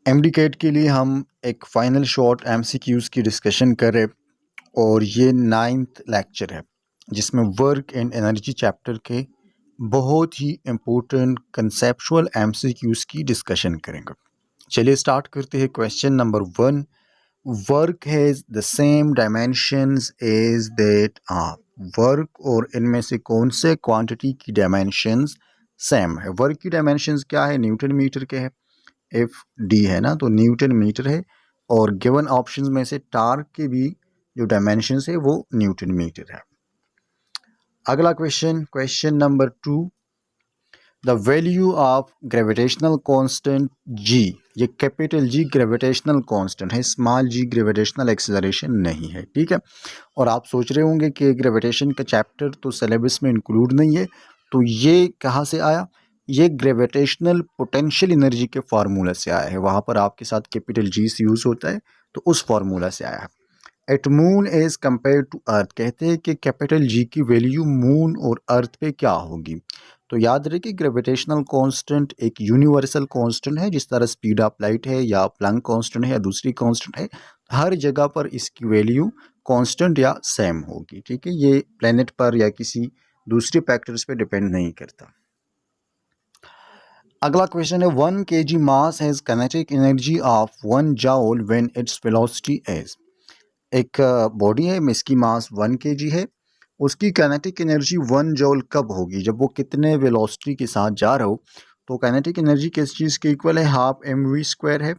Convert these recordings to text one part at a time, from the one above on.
MDCAT के लिए हम एक फाइनल शॉर्ट एमसीक्यूज़ की डिस्कशन कर रहे और ये 9th लेक्चर है जिसमें वर्क एंड एनर्जी चैप्टर के बहुत ही इम्पोर्टेंट कंसेप्चुअल एमसीक्यूज़ की डिस्कशन करेंगे। चलिए स्टार्ट करते हैं। Question number 1, work has the same dimensions as that are. Work और इनमें से कौन से क्वांटिटी की डायमेंशंस सेम है? वर्क की डायमेंशंस क्या है? न्यूटन मीटर के है। एफ डी है ना, तो न्यूटन मीटर है और गिवन ऑप्शंस में से टार्क के भी जो डायमेंशंस है वो न्यूटन मीटर है। अगला question number 2, the value of gravitational constant जी। ये कैपिटल जी ग्रेविटेशनल कांस्टेंट है, स्मॉल जी ग्रेविटेशनल एक्सेलरेशन नहीं है, ठीक है। और आप सोच रहे होंगे कि ग्रेविटेशन का चैप्टर तो सिलेबस में इंक्लूड नहीं है, तो ये कहाँ से आया? ये ग्रेविटेशनल पोटेंशियल एनर्जी के फार्मूला से आया है। वहाँ पर आपके साथ कैपिटल जी से यूज़ होता है, तो उस फार्मूला से आया है। At moon as compare to earth, कहते हैं कि कैपिटल जी की वैल्यू मून और अर्थ पे क्या होगी। तो याद रखिए ग्रेविटेशनल कांस्टेंट एक यूनिवर्सल कांस्टेंट है, जिस तरह स्पीड ऑफ लाइट है या प्लैंक कांस्टेंट है या दूसरी कांस्टेंट है, हर जगह पर इसकी वैल्यू कांस्टेंट या सेम होगी, ठीक है। ये प्लेनेट पर या किसी दूसरे फैक्टर्स पे डिपेंड नहीं करता। अगला क्वेश्चन है 1 kg mass has kinetic energy of 1 joule when its velocity is. एक बॉडी है, इसकी मास 1 kg है, उसकी काइनेटिक एनर्जी 1 जूल कब होगी? जब वो कितने वेलोसिटी के साथ जा रहा हो। तो काइनेटिक एनर्जी किस चीज़ के इक्वल है? हाफ mv² है।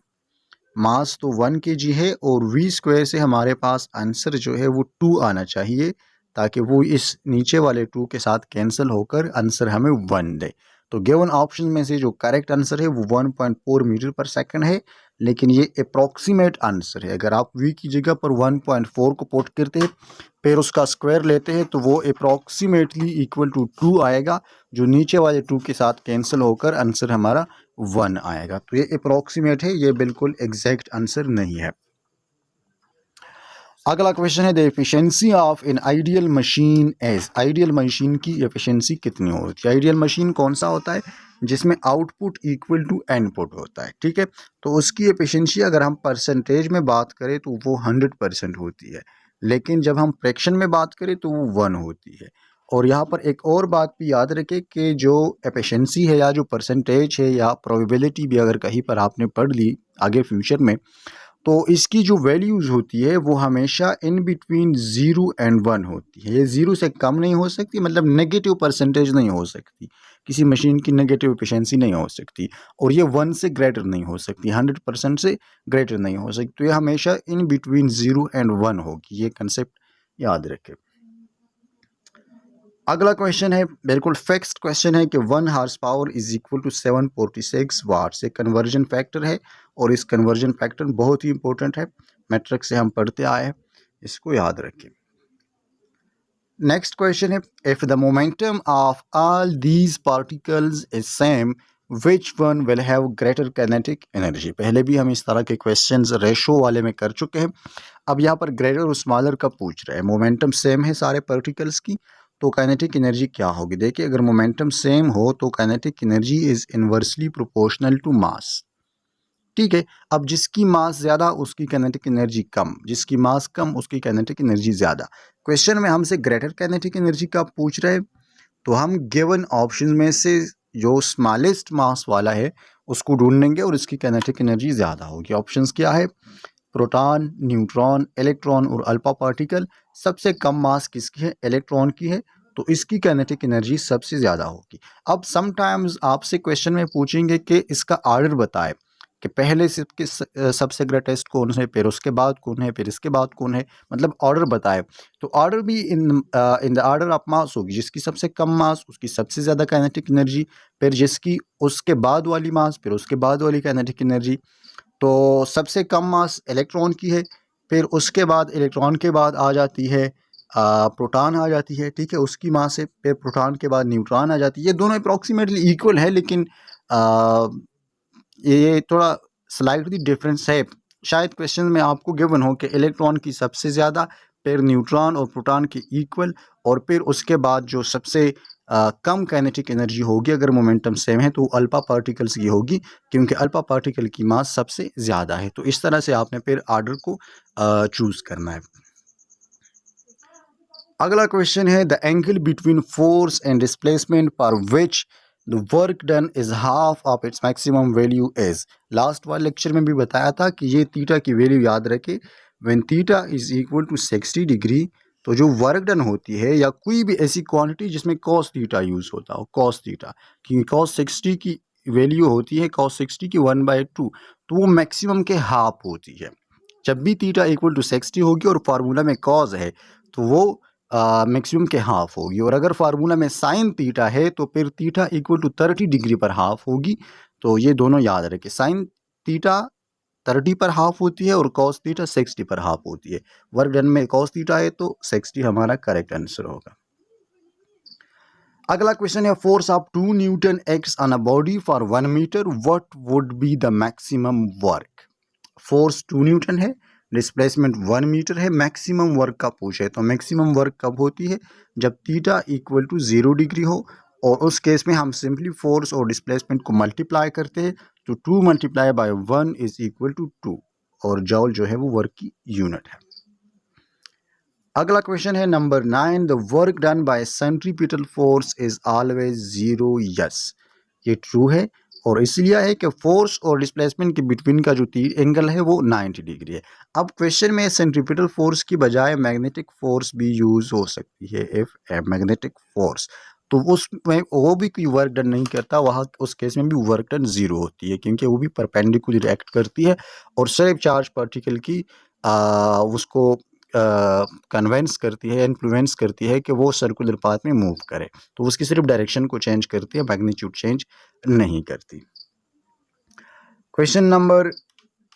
मास तो 1 kg है और v² से हमारे पास आंसर जो है वो 2 आना चाहिए, ताकि वो इस नीचे वाले 2 के साथ कैंसिल होकर आंसर हमें 1 दे। तो गिवन ऑप्शन में से जो करेक्ट आंसर है वो 1.4 मीटर पर सेकंड है, लेकिन ये अप्रॉक्सीमेट आंसर है। अगर आप v की जगह पर 1.4 को पुट करते हैं फिर उसका स्क्वायर लेते हैं तो वो अप्रॉक्सीमेटली इक्वल टू 2 आएगा, जो नीचे वाले 2 के साथ कैंसिल होकर आंसर हमारा 1 आएगा। तो ये अप्रॉक्सीमेट है, ये बिल्कुल एग्जैक्ट आंसर नहीं है। अगला क्वेश्चन है the efficiency of an ideal machine is. Ideal machine की एफिशिएंसी कितनी होती है? आइडियल मशीन कौन सा होता है? जिसमें आउटपुट इक्वल टू इनपुट होता है, ठीक है। तो उसकी एफिशिएंसी अगर हम परसेंटेज में बात करें तो वो 100% होती है, लेकिन जब हम फ्रैक्शन में बात करें तो वो 1 होती है। और यहाँ पर एक और बात भी याद रखें कि जो एफिशिएंसी है या जो परसेंटेज है या प्रोबेबिलिटी भी अगर कहीं पर आपने पढ़ ली आगे फ्यूचर में, तो इसकी जो वैल्यूज़ होती है वो हमेशा इन बिटवीन 0 एंड 1 होती है। ये 0 से कम नहीं हो सकती, मतलब नेगेटिव परसेंटेज नहीं हो सकती, किसी मशीन की नेगेटिव एफिशिएंसी नहीं हो सकती। और ये 1 से ग्रेटर नहीं हो सकती, 100% से ग्रेटर नहीं हो सकती। तो ये हमेशा इन बिटवीन 0 एंड 1 होगी, ये कंसेप्ट याद रखें। अगला क्वेश्चन है, बिल्कुल फिक्स्ड क्वेश्चन है कि 1 horsepower is equal to 746 watts. एक कन्वर्जन फैक्टर है और इस कन्वर्जन फैक्टर बहुत ही इंपॉर्टेंट है, मैट्रिक्स से हम पढ़ते आए हैं, इसको याद रखें। नेक्स्ट क्वेश्चन है, if the momentum of all these particles is same which one will have greater kinetic energy. पहले भी हम इस तरह के क्वेश्चंस रेशो वाले में कर चुके हैं। अब यहाँ पर ग्रेटर और स्मॉलर का पूछ रहे हैं। मोमेंटम सेम है सारे पार्टिकल्स की, तो काइनेटिक एनर्जी क्या होगी? देखिए अगर मोमेंटम सेम हो तो kinetic energy is inversely proportional to mass, ठीक है। अब जिसकी मास ज़्यादा उसकी काइनेटिक एनर्जी कम, जिसकी मास कम उसकी काइनेटिक एनर्जी ज़्यादा। क्वेश्चन में हमसे ग्रेटर काइनेटिक एनर्जी का पूछ रहे हैं, तो हम गिवन ऑप्शन में से जो स्मॉलेस्ट मास वाला है उसको ढूंढेंगे और इसकी काइनेटिक एनर्जी ज़्यादा होगी। ऑप्शंस क्या है? प्रोटॉन, न्यूट्रॉन, इलेक्ट्रॉन और अल्फा पार्टिकल। सबसे कम मास किसकी है? इलेक्ट्रॉन की है, तो इसकी काइनेटिक एनर्जी सबसे ज़्यादा होगी। अब समटाइम्स आपसे क्वेश्चन में पूछेंगे कि इसका ऑर्डर बताए कि पहले से सबसे ग्रेटेस्ट कौन है, फिर उसके बाद कौन है, फिर इसके बाद कौन है, मतलब ऑर्डर बताए। तो ऑर्डर भी in the order of mass होगी। जिसकी सबसे कम मास उसकी सबसे ज़्यादा काइनेटिक एनर्जी, फिर जिसकी उसके बाद वाली मास, फिर उसके बाद वाली काइनेटिक एनर्जी। तो सबसे कम मास इलेक्ट्रॉन की है, फिर उसके बाद इलेक्ट्रॉन के बाद आ जाती है प्रोटॉन आ जाती है, ठीक है, उसकी मास है, फिर प्रोटॉन के बाद न्यूट्रॉन आ जाती है। ये दोनों अप्रॉक्सीमेटली इक्वल है, लेकिन ये थोड़ा स्लाइटली डिफरेंस है। शायद क्वेश्चन में आपको गिवन हो कि इलेक्ट्रॉन की सबसे ज़्यादा, फिर न्यूट्रॉन और प्रोटॉन के इक्वल, और फिर उसके बाद जो सबसे कम काइनेटिक एनर्जी होगी अगर मोमेंटम सेम है, तो अल्फा पार्टिकल्स की होगी, क्योंकि अल्फा पार्टिकल की मास सबसे ज़्यादा है। तो इस तरह से आपने फिर आर्डर को चूज़ करना है। अगला क्वेश्चन है the angle between force and displacement पर which the work done is half of its maximum value is. Last वाले लेक्चर में भी बताया था कि ये थीटा की वैल्यू याद रखे, when theta is equal to 60 degree, तो जो वर्क डन होती है या कोई भी ऐसी क्वांटिटी जिसमें कॉस थीटा यूज़ होता हो, कॉस थीटा, क्योंकि कॉस 60 की वैल्यू होती है कॉस 60 की 1/2, तो वो मैक्सिमम के हाफ होती है। जब भी थीटा इक्वल टू 60 होगी और फार्मूला में कॉस है, तो वो मैक्सिमम के हाफ होगी, और अगर फार्मूला में साइन थीटा है तो फिर थीटा इक्वल टू 30 डिग्री पर हाफ होगी। तो ये दोनों याद रखें, साइन थीटा 30 पर हाफ होती है और कॉस थीटा 60 पर हाफ होती है। वर्क डन में कॉस थीटा है तो 60 हमारा करेक्ट आंसर होगा। अगला क्वेश्चन है force of 2 newton acts on a body for 1 metre, what would be the maximum work. Force 2 newton है, डिस्प्लेसमेंट 1 मीटर है, मैक्सिमम वर्क का पूछे तो मैक्सिमम वर्क कब होती है, जब थीटा इक्वल टू 0 डिग्री हो, और उस केस में हम सिंपली फोर्स और डिस्प्लेसमेंट को मल्टीप्लाई करते हैं, तो 2 multiply by 1 is equal to 2, और जॉल जो है वो वर्क की यूनिट है। अगला क्वेश्चन है number 9, the work done by centripetal force is always 0, yes, ये ट्रू है, और इसलिए है कि फोर्स और डिस्प्लेसमेंट के बिटवीन का जो एंगल है वो 90 डिग्री है। अब क्वेश्चन में सेंट्रीपिटल फोर्स की बजाय मैग्नेटिक फोर्स भी यूज हो सकती है, इफ ए मैग्नेटिक फोर्स, तो उसमें वो भी कोई वर्क डन नहीं करता, वहाँ उस केस में भी वर्क डन 0 होती है, क्योंकि वो भी परपेंडिकुलर एक्ट करती है और सिर्फ चार्ज पार्टिकल की उसको कन्वेंस करती है, इन्फ्लुएंस करती है कि वो सर्कुलर पाथ में मूव करे, तो उसकी सिर्फ डायरेक्शन को चेंज करती है, मैग्नीट्यूड चेंज नहीं करती। क्वेश्चन नंबर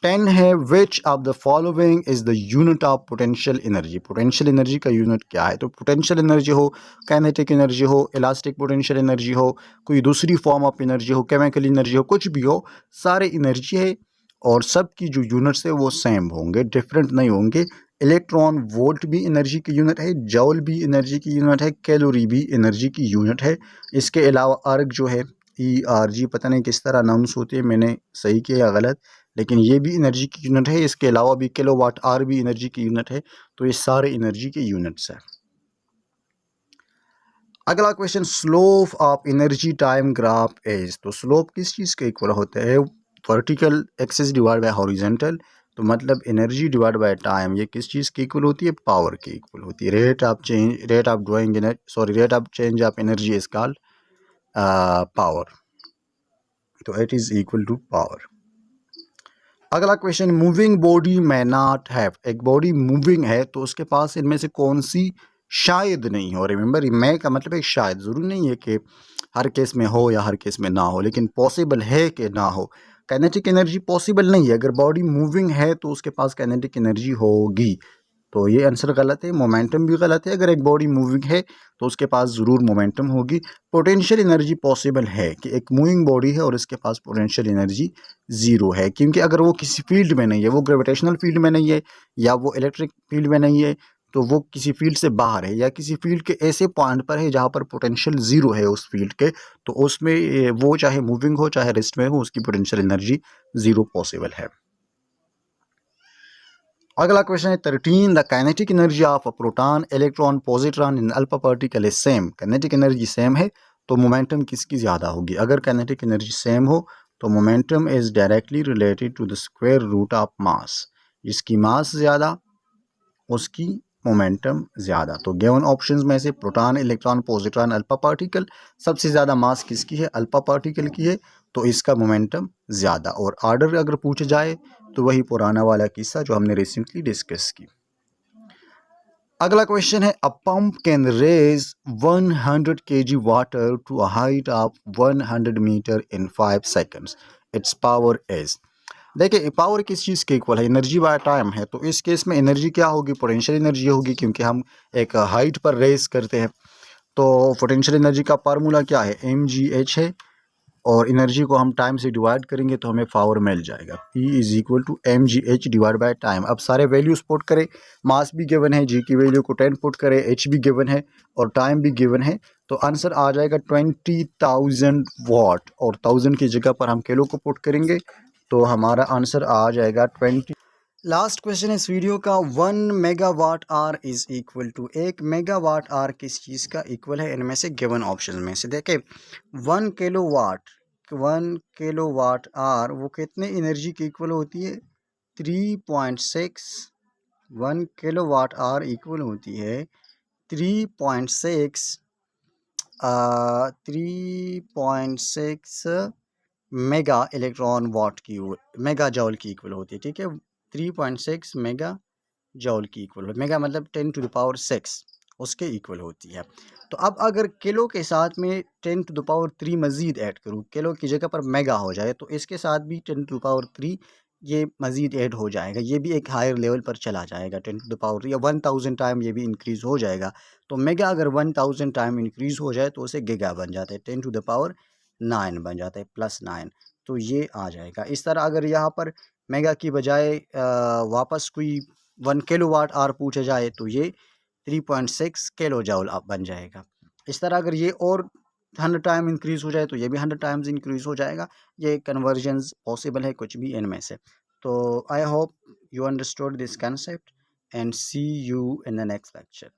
10 है which of the following is the unit of potential energy. Potential energy का यूनिट क्या है, तो पोटेंशियल एनर्जी हो, काइनेटिक एनर्जी हो, इलास्टिक पोटेंशियल एनर्जी हो, कोई दूसरी फॉर्म ऑफ एनर्जी हो, केमिकल एनर्जी हो, कुछ भी हो, सारे एनर्जी है और सब की जो यूनिट्स है वो सेम होंगे, डिफरेंट नहीं होंगे। इलेक्ट्रॉन वोल्ट भी एनर्जी की यूनिट है, जॉल भी एनर्जी की यूनिट है, कैलोरी भी एनर्जी की यूनिट है। इसके अलावा अर्ग जो है ERG, पता नहीं किस तरह अनाउंस होती है, मैंने सही किया या गलत, लेकिन ये भी एनर्जी की यूनिट है। इसके अलावा भी किलोवाट आवर भी एनर्जी की यूनिट है, तो ये सारे एनर्जी के यूनिट्स हैं। अगला question, slope of energy time graph is, तो स्लोप किस चीज़ के इक्वल होता है, vertical axis divide by horizontal, तो मतलब एनर्जी डिवाइड बाय टाइम, ये किस चीज़ की इक्वल होती है, पावर की इक्वल होती है। Rate of change of energy is called power, तो it is equal to power. अगला question, moving body may not have, एक बॉडी मूविंग है तो उसके पास इनमें से कौन सी शायद नहीं हो। रिमेंबर, मैं का मतलब है शायद, जरूरी नहीं है कि हर केस में हो या हर केस में ना हो, लेकिन पॉसिबल है कि ना हो। काइनेटिक एनर्जी पॉसिबल नहीं है, अगर बॉडी मूविंग है तो उसके पास काइनेटिक एनर्जी होगी, तो ये आंसर गलत है। मोमेंटम भी गलत है, अगर एक बॉडी मूविंग है तो उसके पास ज़रूर मोमेंटम होगी। पोटेंशियल एनर्जी पॉसिबल है कि एक मूविंग बॉडी है और इसके पास पोटेंशियल एनर्जी 0 है, क्योंकि अगर वो किसी फील्ड में नहीं है, वो ग्रेविटेशनल फील्ड में नहीं है या वो इलेक्ट्रिक फील्ड में नहीं है, तो वो किसी फील्ड से बाहर है या किसी फील्ड के ऐसे पॉइंट पर है जहाँ पर पोटेंशियल 0 है उस फील्ड के, तो उसमें वो चाहे मूविंग हो चाहे रेस्ट में हो, उसकी पोटेंशियल एनर्जी 0 पॉसिबल है। अगला क्वेश्चन है 13, the kinetic energy of a proton, electron, positron in alpha particle is same. Kinetic energy same है तो मोमेंटम किसकी ज़्यादा होगी। अगर काइनेटिक एनर्जी सेम हो तो momentum is directly related to the square root of mass, जिसकी मास ज़्यादा उसकी मोमेंटम ज़्यादा। तो गिवन ऑप्शंस में से proton, electron, positron, alpha particle, सबसे ज़्यादा मास किसकी है, अल्फा पार्टिकल की है, तो इसका मोमेंटम ज़्यादा। और आर्डर अगर पूछा जाए तो वही पुराना वाला किस्सा जो हमने रिसेंटली डिस्कस की। अगला क्वेश्चन है, a pump can raise 100 kg water to a height of 100 metre in 5 seconds, its power is. देखिए, पावर किस चीज़ के इक्वल है, एनर्जी बाय टाइम है, तो इस केस में एनर्जी क्या होगी, पोटेंशियल एनर्जी होगी, क्योंकि हम एक हाइट पर रेस करते हैं। तो पोटेंशियल एनर्जी का फार्मूला क्या है, mgh है, और एनर्जी को हम टाइम से डिवाइड करेंगे तो हमें पावर मिल जाएगा। P is equal to mgh divide by time. अब सारे वैल्यूज पुट करें, मास भी गिवन है, g की वैल्यू को 10 पुट करें, h भी गिवन है और टाइम भी गिवन है, तो आंसर आ जाएगा 20,000 वाट। और 1000 की जगह पर हम किलो को पुट करेंगे तो हमारा आंसर आ जाएगा 20। लास्ट क्वेश्चन इस वीडियो का, 1 megawatt hour is equal to, 1 megawatt hour किस चीज़ का इक्वल है? इनमें से गिवन ऑप्शन में से देखें, 1 किलोवाट आर वो कितने एनर्जी की इक्वल होती है? 3.6। 1 किलोवाट आर इक्वल होती है 3.6 मेगा इलेक्ट्रॉन वाट की, मेगा जॉल की इक्वल होती है। ठीक है, 3.6 मेगा जॉल की इक्वल, मेगा मतलब 10 टू द पावर 6 उसके इक्वल होती है। तो अब अगर किलो के साथ में 10 टू द पावर 3 मज़ीद ऐड करूँ, किलो की जगह पर मेगा हो जाए, तो इसके साथ भी 10 टू द पावर 3 ये मज़ीद ऐड हो जाएगा, ये भी एक हायर लेवल पर चला जाएगा 10 टू द पावर, या 1000 टाइम ये भी इंक्रीज़ हो जाएगा। तो मेगा अगर 1000 टाइम इंक्रीज़ हो जाए तो उसे गिगा बन जाता है, 10 टू द पावर 9 बन जाता है, +9। तो ये आ जाएगा। इस तरह अगर यहाँ पर मेगा की बजाय वापस कोई 1 किलोवाट आर पूछा जाए तो ये 3.6 किलो जॉल अब बन जाएगा। इस तरह अगर ये और 100 टाइम इंक्रीज़ हो जाए तो ये भी 100 टाइम्स इंक्रीज़ हो जाएगा। ये कन्वर्जन्स पॉसिबल है कुछ भी इनमें से। तो I hope you understood this concept and see you in the next lecture.